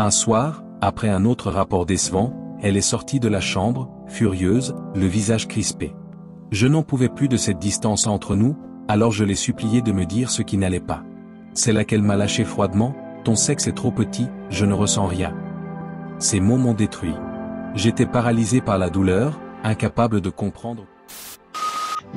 Un soir, après un autre rapport décevant, elle est sortie de la chambre, furieuse, le visage crispé. Je n'en pouvais plus de cette distance entre nous, alors je l'ai supplié de me dire ce qui n'allait pas. C'est là qu'elle m'a lâché froidement, « Ton sexe est trop petit, je ne ressens rien. » Ces mots m'ont détruit. J'étais paralysé par la douleur, incapable de comprendre.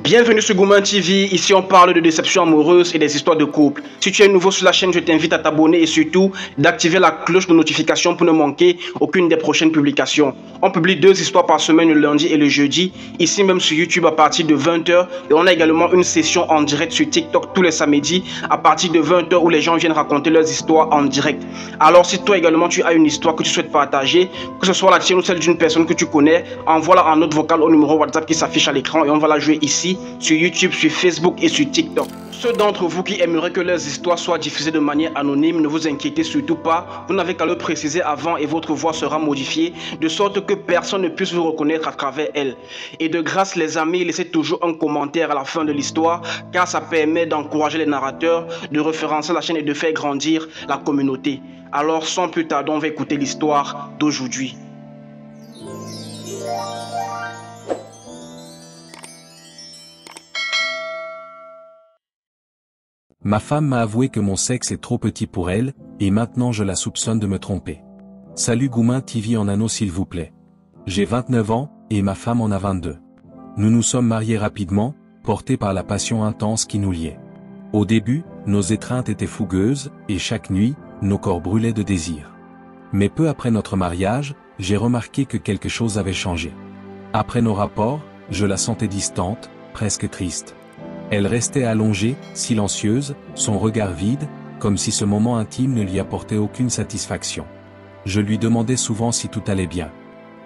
Bienvenue sur Gouman TV, ici on parle de déception amoureuse et des histoires de couple. Si tu es nouveau sur la chaîne, je t'invite à t'abonner et surtout d'activer la cloche de notification pour ne manquer aucune des prochaines publications. On publie 2 histoires par semaine le lundi et le jeudi, ici même sur YouTube à partir de 20 h. Et on a également une session en direct sur TikTok tous les samedis à partir de 20 h où les gens viennent raconter leurs histoires en direct. Alors si toi également tu as une histoire que tu souhaites partager, que ce soit la tienne ou celle d'une personne que tu connais, envoie-la en note vocale au numéro WhatsApp qui s'affiche à l'écran et on va la jouer ici. Sur YouTube, sur Facebook et sur TikTok. Ceux d'entre vous qui aimeraient que leurs histoires soient diffusées de manière anonyme, ne vous inquiétez surtout pas. Vous n'avez qu'à le préciser avant et votre voix sera modifiée de sorte que personne ne puisse vous reconnaître à travers elle. Et de grâce les amis, laissez toujours un commentaire à la fin de l'histoire car ça permet d'encourager les narrateurs, de référencer la chaîne et de faire grandir la communauté. Alors sans plus tarder, on va écouter l'histoire d'aujourd'hui. Ma femme m'a avoué que mon sexe est trop petit pour elle, et maintenant je la soupçonne de me tromper. Salut Gouman TV en anneau s'il vous plaît. J'ai 29 ans, et ma femme en a 22. Nous nous sommes mariés rapidement, portés par la passion intense qui nous liait. Au début, nos étreintes étaient fougueuses, et chaque nuit, nos corps brûlaient de désir. Mais peu après notre mariage, j'ai remarqué que quelque chose avait changé. Après nos rapports, je la sentais distante, presque triste. Elle restait allongée, silencieuse, son regard vide, comme si ce moment intime ne lui apportait aucune satisfaction. Je lui demandais souvent si tout allait bien.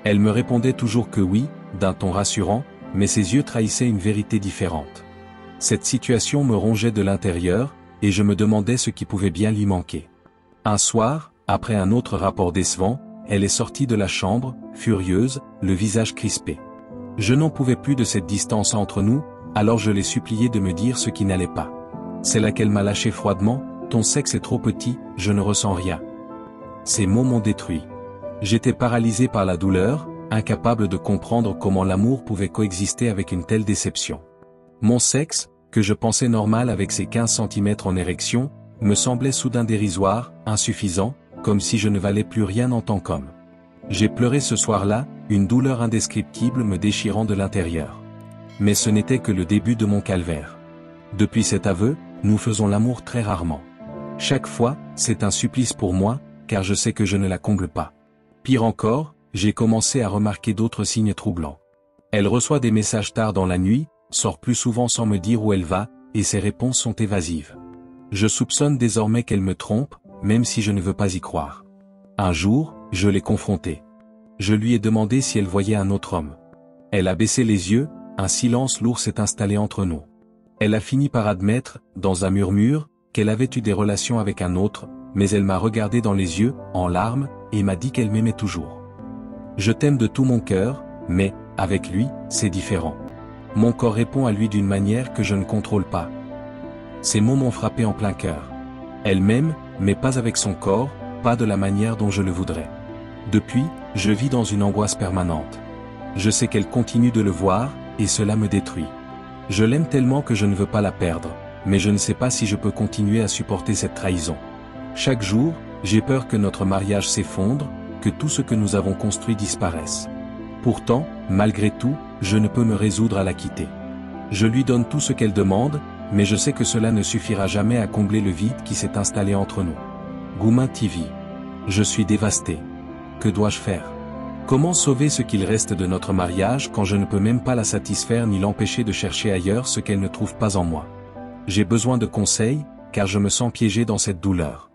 Elle me répondait toujours que oui, d'un ton rassurant, mais ses yeux trahissaient une vérité différente. Cette situation me rongeait de l'intérieur, et je me demandais ce qui pouvait bien lui manquer. Un soir, après un autre rapport décevant, elle est sortie de la chambre, furieuse, le visage crispé. Je n'en pouvais plus de cette distance entre nous, alors je l'ai supplié de me dire ce qui n'allait pas. C'est là qu'elle m'a lâché froidement, « Ton sexe est trop petit, je ne ressens rien. » Ces mots m'ont détruit. J'étais paralysé par la douleur, incapable de comprendre comment l'amour pouvait coexister avec une telle déception. Mon sexe, que je pensais normal avec ses 15 cm en érection, me semblait soudain dérisoire, insuffisant, comme si je ne valais plus rien en tant qu'homme. J'ai pleuré ce soir-là, une douleur indescriptible me déchirant de l'intérieur. Mais ce n'était que le début de mon calvaire. Depuis cet aveu, nous faisons l'amour très rarement. Chaque fois, c'est un supplice pour moi, car je sais que je ne la comble pas. Pire encore, j'ai commencé à remarquer d'autres signes troublants. Elle reçoit des messages tard dans la nuit, sort plus souvent sans me dire où elle va, et ses réponses sont évasives. Je soupçonne désormais qu'elle me trompe, même si je ne veux pas y croire. Un jour, je l'ai confrontée. Je lui ai demandé si elle voyait un autre homme. Elle a baissé les yeux. Un silence lourd s'est installé entre nous. Elle a fini par admettre, dans un murmure, qu'elle avait eu des relations avec un autre, mais elle m'a regardé dans les yeux, en larmes, et m'a dit qu'elle m'aimait toujours. Je t'aime de tout mon cœur, mais, avec lui, c'est différent. Mon corps répond à lui d'une manière que je ne contrôle pas. Ces mots m'ont frappé en plein cœur. Elle m'aime, mais pas avec son corps, pas de la manière dont je le voudrais. Depuis, je vis dans une angoisse permanente. Je sais qu'elle continue de le voir, et cela me détruit. Je l'aime tellement que je ne veux pas la perdre, mais je ne sais pas si je peux continuer à supporter cette trahison. Chaque jour, j'ai peur que notre mariage s'effondre, que tout ce que nous avons construit disparaisse. Pourtant, malgré tout, je ne peux me résoudre à la quitter. Je lui donne tout ce qu'elle demande, mais je sais que cela ne suffira jamais à combler le vide qui s'est installé entre nous. Gouman TV. Je suis dévasté. Que dois-je faire ? Comment sauver ce qu'il reste de notre mariage quand je ne peux même pas la satisfaire ni l'empêcher de chercher ailleurs ce qu'elle ne trouve pas en moi ? J'ai besoin de conseils, car je me sens piégé dans cette douleur.